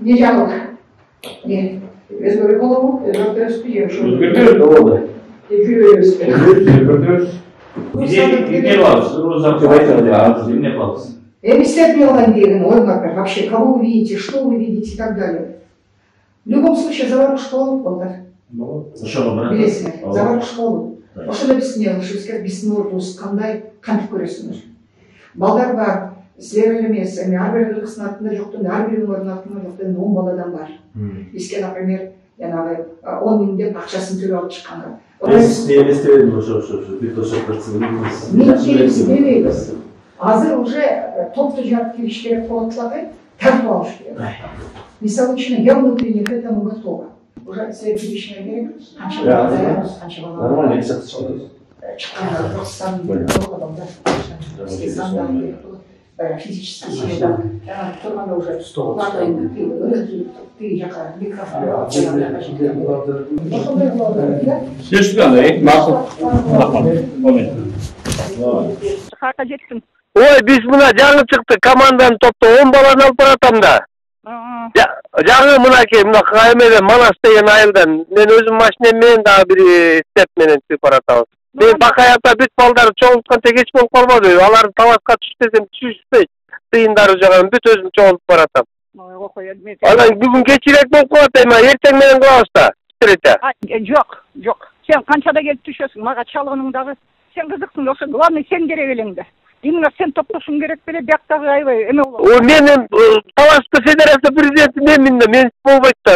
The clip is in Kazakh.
Не жаңылық. Не? Өзгерек болу, өзгертіріс бі еші. Өзгертіріс болды. Өзгертіріс. Өзгертіріс. Не балыз? Не балыз? Эмистер делаем деген, ой, например, вообще, кого вы видите, что вы видите и так далее. В любом случае, завару школу, білесіңер, завару школу. Ошода биздин элишибизге биздин ордубуз кандай кантип көрөсүңөр. Балдар бар, силер эле эмес, эми ар бир кыздын атында жоктун, ар биринин атында жоктун 10 баладан бар. Бизге, например, жанагы 10 000 деп акчасын төлөп алып чыкканга. Мен эстебедим ошо бүт ошо процесс. Мен келбейбиз. Азыр уже топту жарып келиш керек болот эле, тартып алыш керек. Мисалы үчүн я внутренне к этому готова. Уже следующий керек, канча бала. Нормально, если чыккан. Чыккандар Кыргызстан адамдар. Кыргызстандан физически силеда. Турганда уже тиги жака микрофон. Слышишь, кандай? Момент. Шахарга жеттим. Ой, биз мына жаңы чыкты команданын топто 10 баланы алып баратам да. Жаңы мынакей мына эмеден Манас деген айылдан мен өзүм машинем менен дагы бир степ менен чыгып баратабыз. Мен Бакаята бүт балдарды чогултканча кеч болуп калбады. Алар талашка түшпесем түшүшпөйт. Тыйындары жаган бүт өзүм чогултуп баратам. Анан бүгүн кечирээк болуп калат эми, эртең менен кылабыз да. Жок, жок. Сен канчада келип түшөсүң? Мага чалгының дагы. Сен кызыксың, ошо главный сен керек элеңде. Именно сен топтошуң керек беле, бияктагы аябай эме болот. Мен Талашкы федерация президенти мен болбойт да.